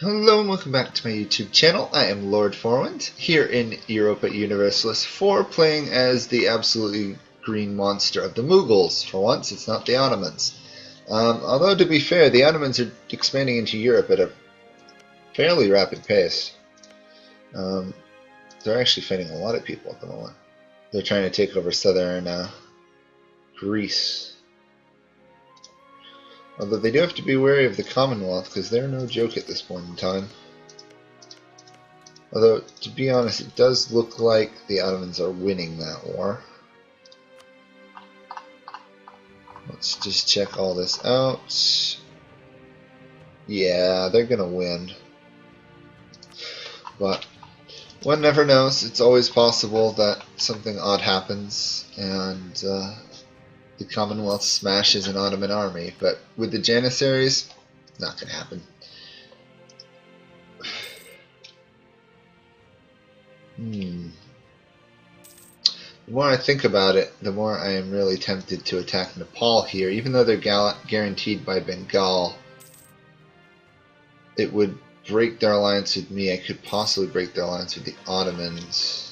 Hello and welcome back to my YouTube channel. I am Lord Forwind, here in Europa Universalis 4, playing as the absolutely green monster of the Mughals. For once, it's not the Ottomans. Although, to be fair, the Ottomans are expanding into Europe at a fairly rapid pace. They're actually fighting a lot of people at the moment. They're trying to take over southern Greece. Although they do have to be wary of the Commonwealth, because they're no joke at this point in time. Although, to be honest, it does look like the Ottomans are winning that war. Let's just check all this out. Yeah, they're gonna win. But one never knows. It's always possible that something odd happens and the Commonwealth smashes an Ottoman army. But with the Janissaries, not gonna happen. The more I think about it, the more I am really tempted to attack Nepal here. Even though they're guaranteed by Bengal, it would break their alliance with me. I could possibly break their alliance with the Ottomans.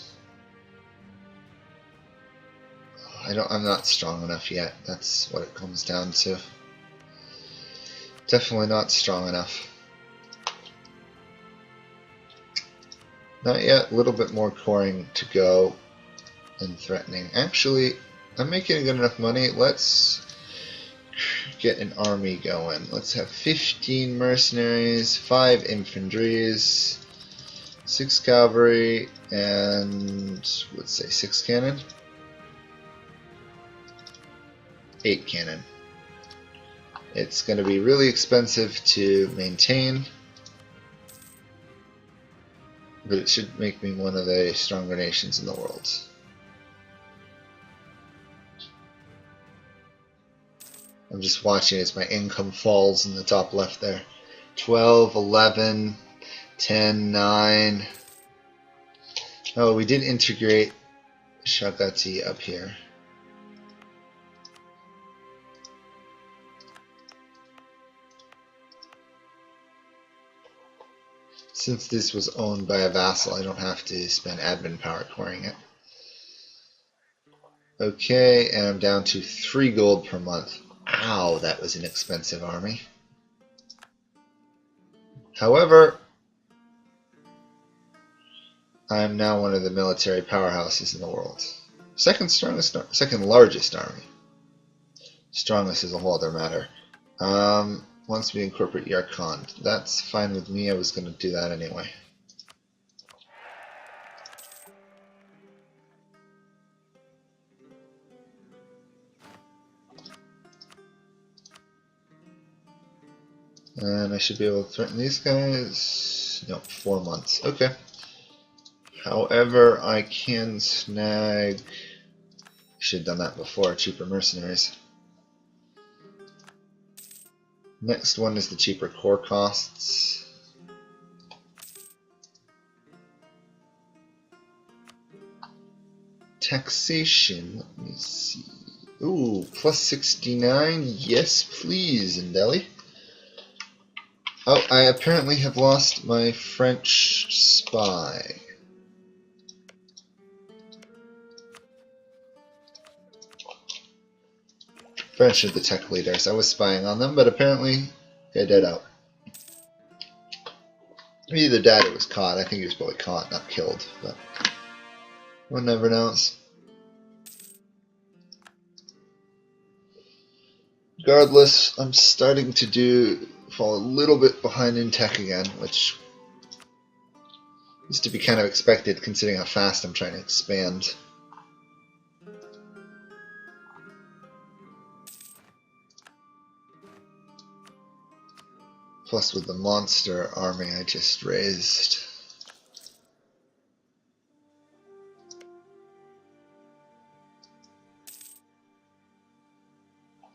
I'm not strong enough yet. That's what it comes down to. Definitely not strong enough. Not yet. A little bit more coring to go and threatening. Actually, I'm making good enough money. Let's get an army going. Let's have 15 mercenaries, 5 infantries, 6 cavalry, and let's say 6 cannon. 8 cannon. It's going to be really expensive to maintain, but it should make me one of the stronger nations in the world. I'm just watching as my income falls in the top left there. 12, 11, 10, 9. Oh, we did integrate Shagati up here. Since this was owned by a vassal, I don't have to spend admin power coring it. Okay, and I'm down to 3 gold per month. Ow, that was an expensive army. However, I am now one of the military powerhouses in the world. Second largest army. Strongest is a whole other matter. Once we incorporate Yarkand, that's fine with me. I was going to do that anyway. And I should be able to threaten these guys. No, 4 months. Okay. However, I can snag. Should have done that before. Cheaper mercenaries. Next one is the cheaper core costs. Taxation. Let me see. Ooh, plus 69. Yes, please, in Delhi. Oh, I apparently have lost my French spy. French are the tech leaders. I was spying on them, but apparently they died out. He either died or was caught. I think he was probably caught, not killed, but one never knows. Regardless, I'm starting to fall a little bit behind in tech again, which is to be kind of expected considering how fast I'm trying to expand. Plus with the monster army I just raised.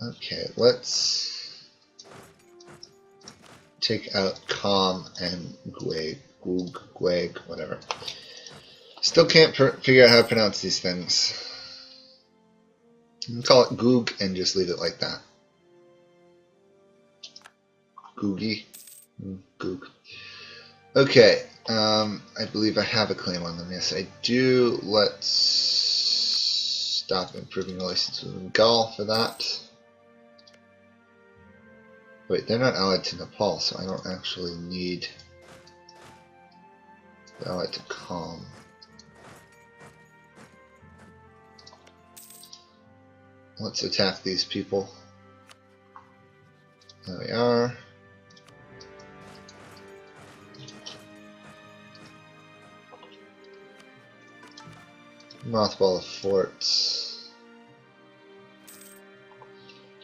Okay, let's take out Com and Gweg, whatever. Still can't figure out how to pronounce these things. You can call it Goog and just leave it like that. Googie. Goog. Okay, I believe I have a claim on them. Yes, I do. Let's stop improving relations with Mughal for that. Wait, they're not allied to Nepal, so I don't actually need the allied to Calm. Let's attack these people. There we are. Mothball the forts.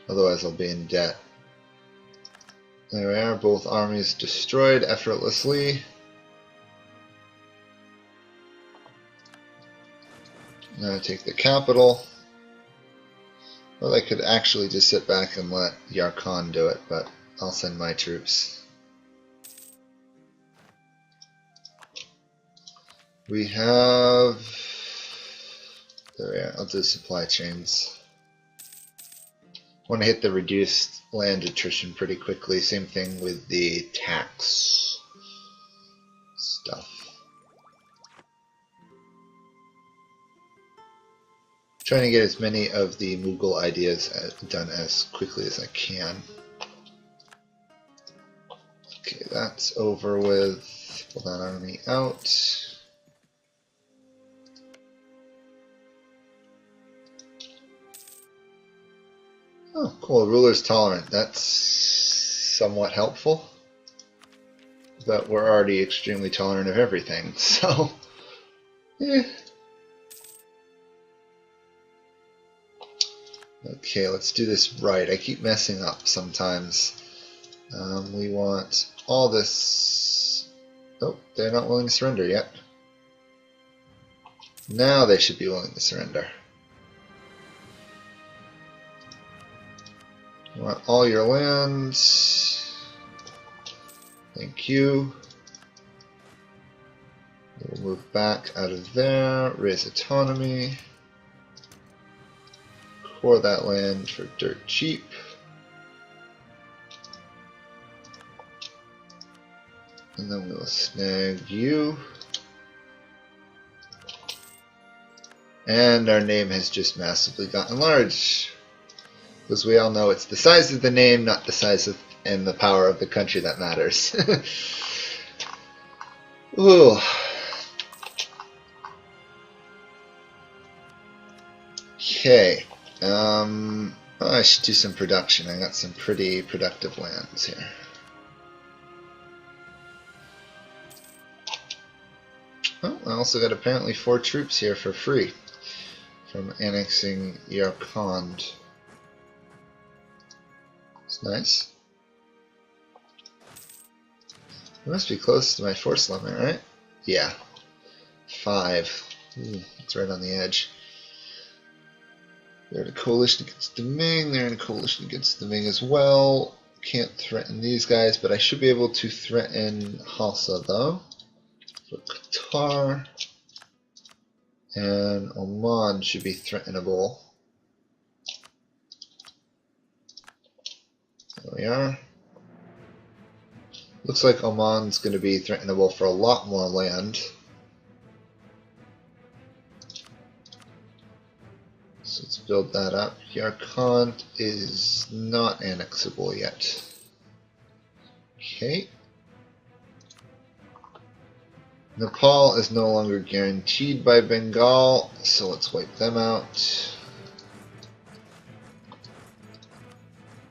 Otherwise I'll be in debt. There we are, both armies destroyed effortlessly. Now I take the capital. Well, I could actually just sit back and let Yarkhan do it, but I'll send my troops. We have... There we are, I'll do supply chains. Want to hit the reduced land attrition pretty quickly. Same thing with the tax stuff. Trying to get as many of the Mughal ideas done as quickly as I can. Okay, that's over with. Pull that army out. Oh, cool. Ruler's tolerant. That's somewhat helpful. But we're already extremely tolerant of everything, so... Okay, let's do this right. I keep messing up sometimes. We want all this... Oh, they're not willing to surrender yet. Now they should be willing to surrender. You want all your lands. Thank you. We'll move back out of there, raise autonomy. Core that land for dirt cheap. And then we'll snag you. And our name has just massively gotten large. Because we all know it's the size of the name, not the size of and the power of the country that matters. Ooh. Okay. I should do some production. I got some pretty productive lands here. Oh, I also got apparently 4 troops here for free from annexing Yarkand. It's nice. It must be close to my force limit, right? Yeah. 5. Ooh, it's right on the edge. They're in a coalition against the Ming. They're in a coalition against the Ming as well. Can't threaten these guys, but I should be able to threaten Halsa though. For Qatar. And Oman should be threatenable. There we are. Looks like Oman's going to be threatenable for a lot more land. So let's build that up. Yarkand is not annexable yet. Okay. Nepal is no longer guaranteed by Bengal, so let's wipe them out.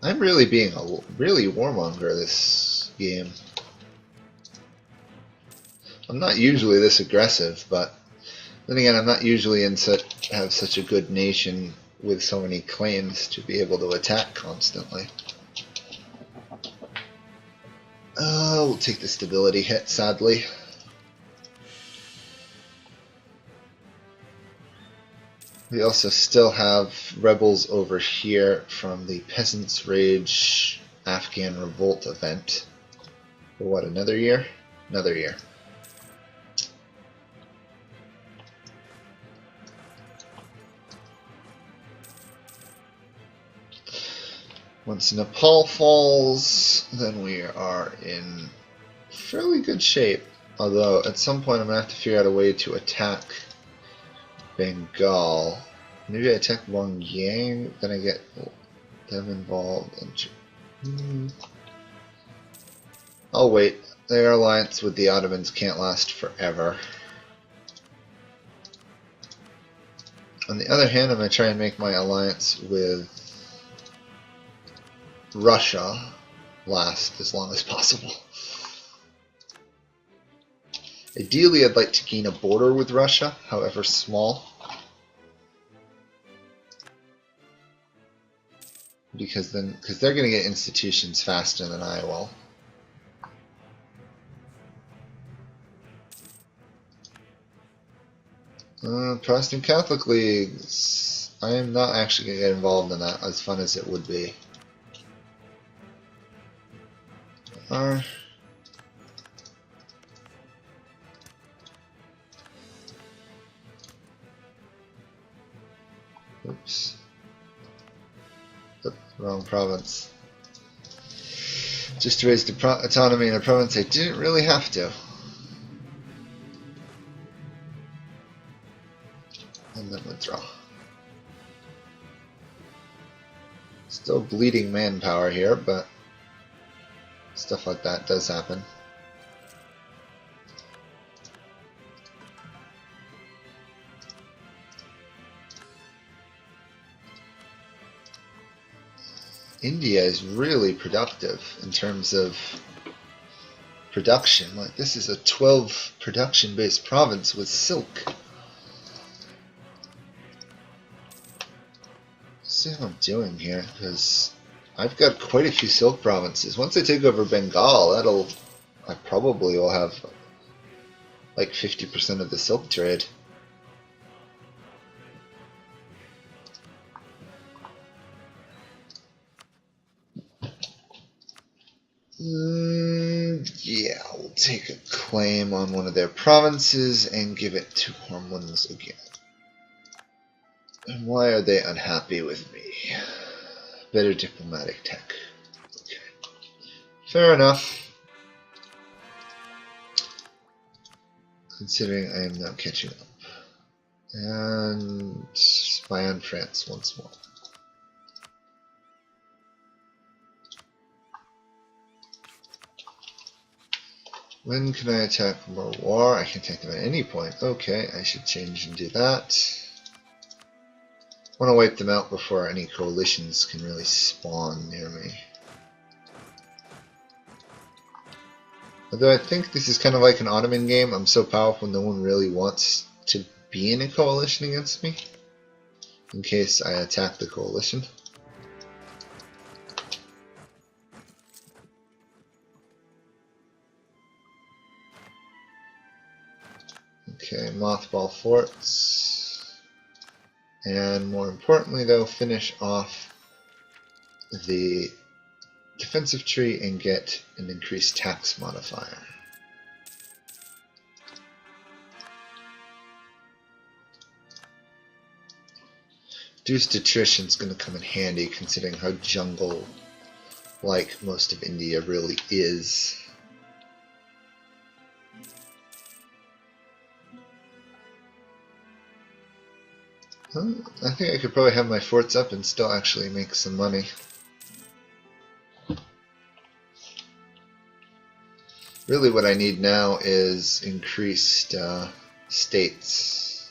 I'm really being a warmonger this game. I'm not usually this aggressive, but then again, I'm not usually have such a good nation with so many claims to be able to attack constantly. We'll take the stability hit, sadly. We also still have rebels over here from the Peasants' Rage Afghan Revolt event. For what, another year? Another year. Once Nepal falls, then we are in fairly good shape. Although, at some point I'm going to have to figure out a way to attack Bengal. Maybe I attack Warmongering, then I get them involved. I'll wait. Their alliance with the Ottomans can't last forever. On the other hand, I'm going to try and make my alliance with Russia last as long as possible. Ideally, I'd like to gain a border with Russia, however small. Because they're going to get institutions faster than I will. Protestant Catholic Leagues. I am not actually going to get involved in that, as fun as it would be. Oops. Wrong province. Just raised autonomy in a province I didn't really have to. And then withdraw. Still bleeding manpower here, but stuff like that does happen. India is really productive in terms of production. Like, this is a 12 production based province with silk. Let's see how I'm doing here, because I've got quite a few silk provinces. Once I take over Bengal, I probably will have like 50% of the silk trade. Yeah, we'll take a claim on one of their provinces and give it to Hormones again. And why are they unhappy with me? Better diplomatic tech. Okay. Fair enough. Considering I am now catching up. And spy on France once more. When can I attack more war? I can attack them at any point. Okay, I should change and do that. I want to wipe them out before any coalitions can really spawn near me. Although I think this is kind of like an Ottoman game. I'm so powerful no one really wants to be in a coalition against me. In case I attack the coalition. Okay, mothball forts. And more importantly though, finish off the defensive tree and get an increased tax modifier. Reduced attrition is going to come in handy considering how jungle-like most of India really is. I think I could probably have my forts up and still actually make some money. Really what I need now is increased states.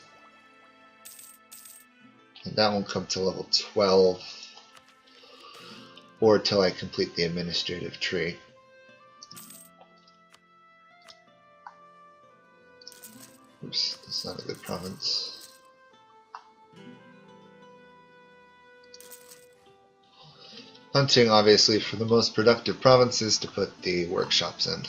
And that won't come to level 12 or till I complete the administrative tree. Oops, that's not a good province. Hunting, obviously, for the most productive provinces to put the workshops in.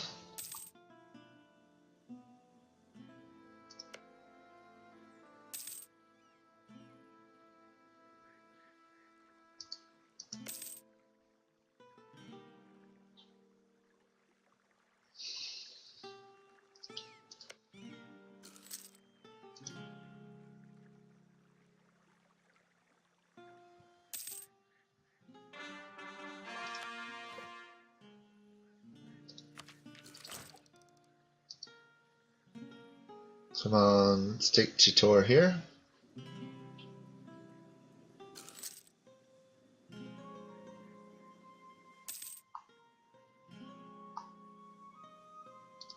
Come on, let's take Chittor here.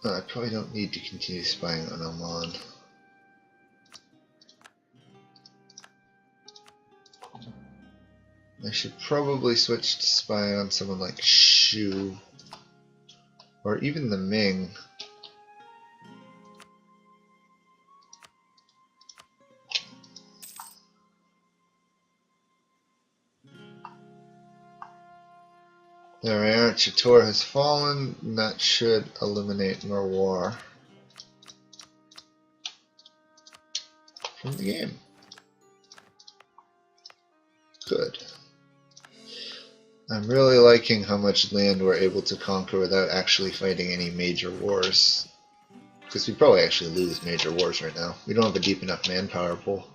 I probably don't need to continue spying on Oman. I should probably switch to spying on someone like Shu, or even the Ming. There we are, Chittor has fallen, and that should eliminate more war from the game. Good. I'm really liking how much land we're able to conquer without actually fighting any major wars. Because we probably actually lose major wars right now. We don't have a deep enough manpower pool.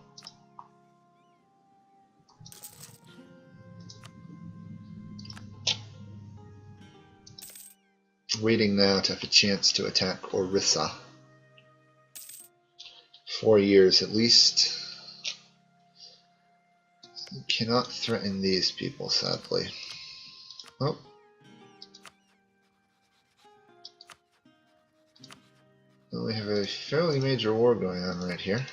Waiting now to have a chance to attack Orissa. 4 years at least. You cannot threaten these people, sadly. Oh. Well, we have a fairly major war going on right here.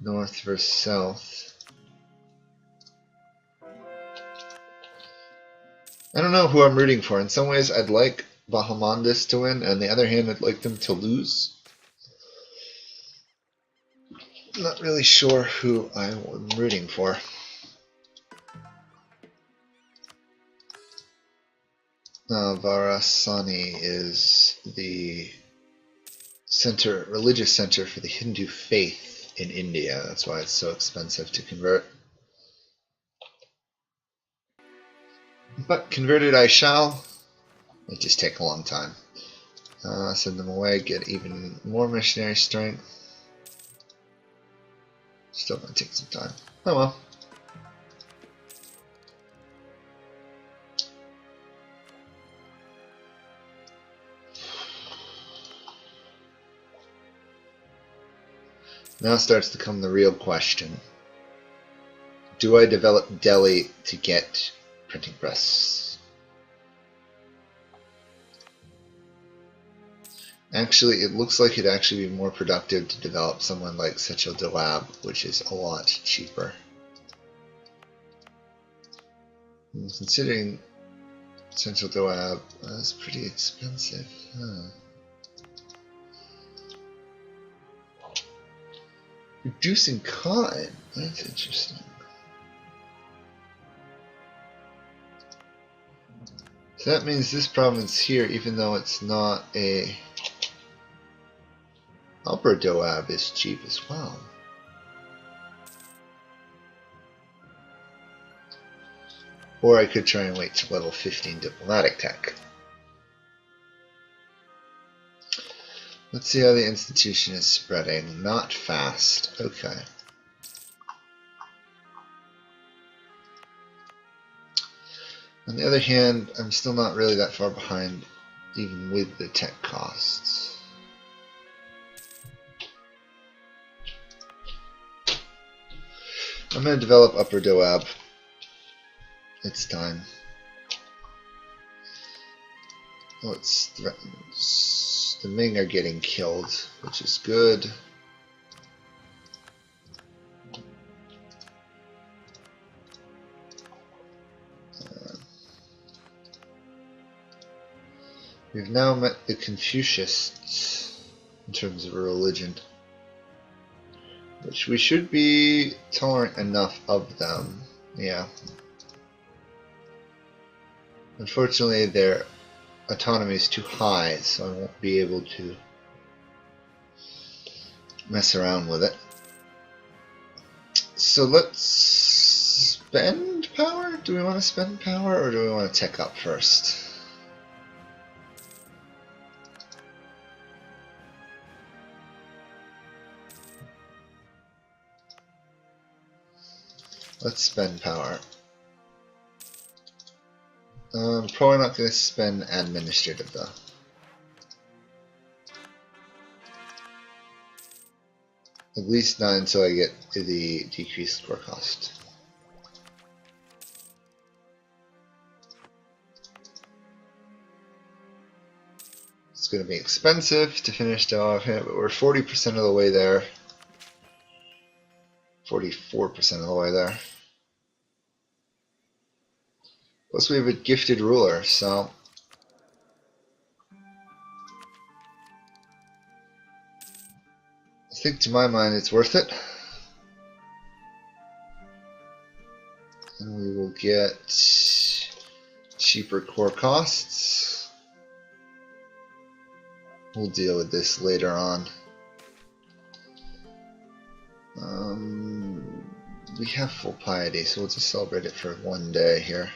North versus south. I don't know who I'm rooting for. In some ways, I'd like Bahamandis to win, and on the other hand, I'd like them to lose. I'm not really sure who I'm rooting for. Varasani is the center, religious center for the Hindu faith in India. That's why it's so expensive to convert. But converted I shall. It just take a long time. Send them away, get even more missionary strength. Still gonna take some time. Oh well. Now starts to come the real question. Do I develop Delhi to get printing press? Actually, it looks like it'd actually be more productive to develop someone like Sechel Doab, which is a lot cheaper. And considering Sechel Doab is pretty expensive. Huh. Reducing cotton? That's interesting. So that means this province here, even though it's not a Upper Doab, is cheap as well. Or I could try and wait to level 15 diplomatic tech. Let's see how the institution is spreading. Not fast. Okay. On the other hand, I'm still not really that far behind, even with the tech costs. I'm going to develop Upper Doab. It's time. Oh, it's threatened. The Ming are getting killed, which is good. We've now met the Confucianists in terms of a religion, which we should be tolerant enough of them. Yeah. Unfortunately, their autonomy is too high, so I won't be able to mess around with it. So let's spend power? Do we want to spend power, or do we want to tech up first? Let's spend power. Probably not going to spend administrative though. At least not until I get the decreased core cost. It's going to be expensive to finish the off here, but we're 40% of the way there. 44% of the way there. Plus we have a gifted ruler, so I think to my mind it's worth it. And we will get cheaper core costs. We'll deal with this later on. We have full piety, so we'll just celebrate it for one day here.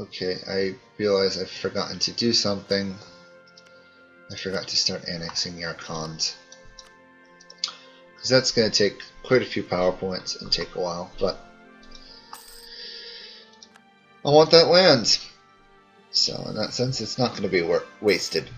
Okay, I realize I've forgotten to do something. I forgot to start annexing the Archons. Because that's going to take quite a few power points and take a while, but I want that land. So in that sense, it's not going to be wasted.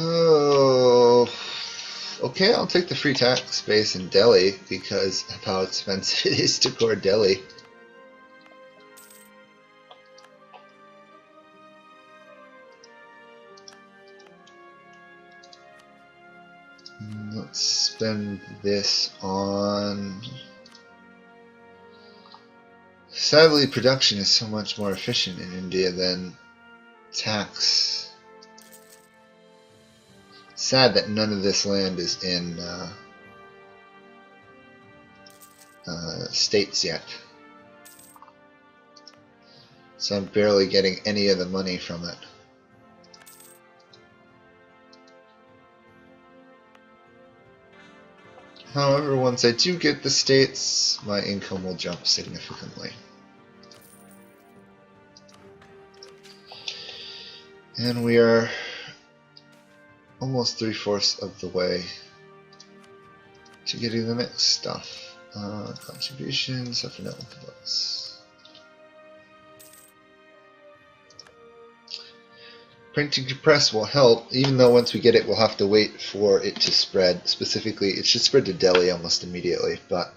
Oh, okay, I'll take the free tax space in Delhi because of how expensive it is to core Delhi. Let's spend this on... Sadly, production is so much more efficient in India than tax. Sad that none of this land is in states yet. So I'm barely getting any of the money from it. However, once I do get the states, my income will jump significantly. And we are almost 3/4 of the way to getting the next stuff. Contributions, definitely books. Printing to press will help, even though once we get it, we'll have to wait for it to spread. Specifically, it should spread to Delhi almost immediately, but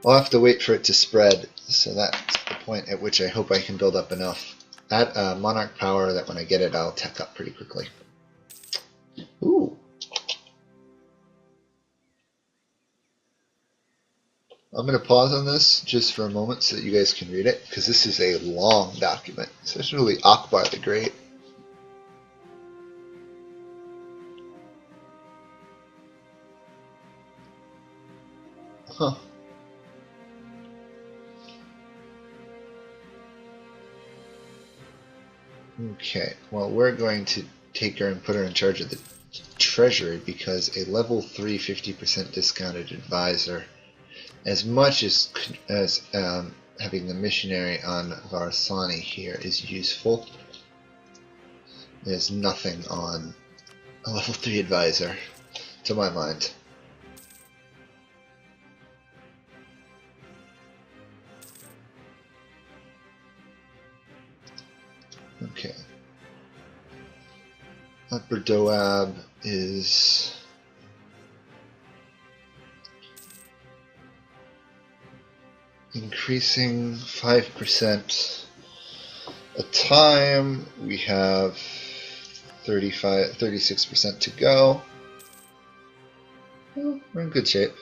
we'll have to wait for it to spread. So that's the point at which I hope I can build up enough at monarch power that when I get it, I'll tech up pretty quickly. Ooh. I'm going to pause on this just for a moment so that you guys can read it, because this is a long document, especially Akbar the Great. Huh. Okay, well, we're going to take her and put her in charge of the treasury because a level 3 50% discounted advisor, as much as having the missionary on Varsani here is useful, there's nothing on a level 3 advisor, to my mind. Okay. Upper Doab is increasing 5% a time. We have 36% to go. Well, we're in good shape.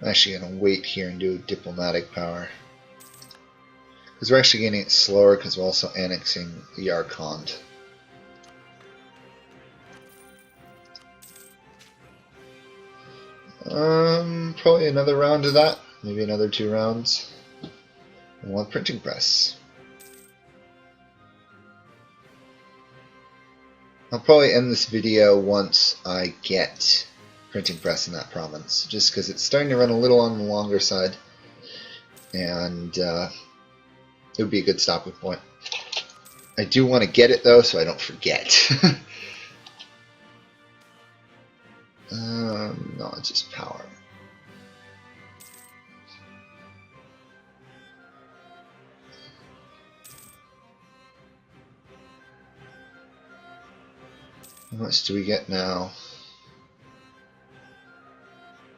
I'm actually going to wait here and do diplomatic power. Because we're actually getting it slower because we're also annexing the Archon. Probably another round of that. Maybe another 2 rounds. And 1 printing press. I'll probably end this video once I get printing press in that province, just because it's starting to run a little on the longer side, and it would be a good stopping point. I do want to get it though, so I don't forget. No, it's just power. How much do we get now?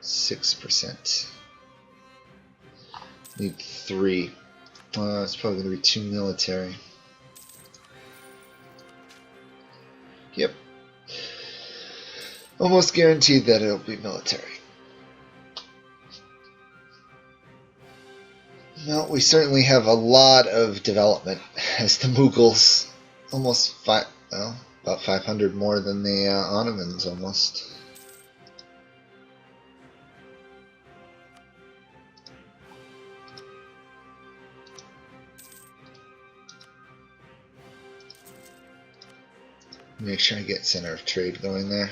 6%. Need 3. It's probably going to be 2 military. Yep. Almost guaranteed that it'll be military. Well, we certainly have a lot of development as the Mughals. Almost about 500 more than the Ottomans, almost. Make sure I get center of trade going there.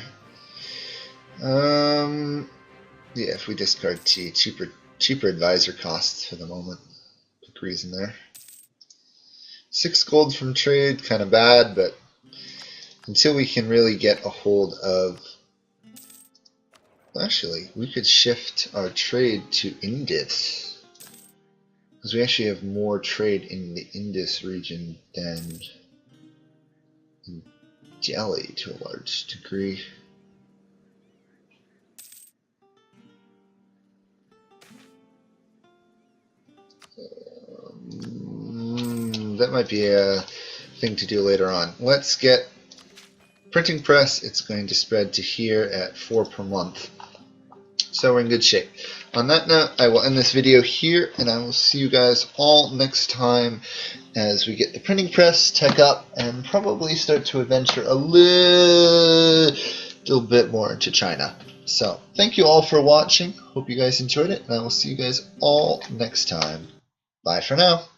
Yeah, if we discard T, cheaper advisor costs for the moment. Quick reason there. 6 gold from trade, kind of bad, but until we can really get a hold of... Actually, we could shift our trade to Indus, because we actually have more trade in the Indus region than in Delhi to a large degree. That might be a thing to do later on. Let's get printing press. It's going to spread to here at 4 per month. So we're in good shape. On that note, I will end this video here, and I will see you guys all next time as we get the printing press tech up and probably start to adventure a little bit more into China. So thank you all for watching. Hope you guys enjoyed it, and I will see you guys all next time. Bye for now.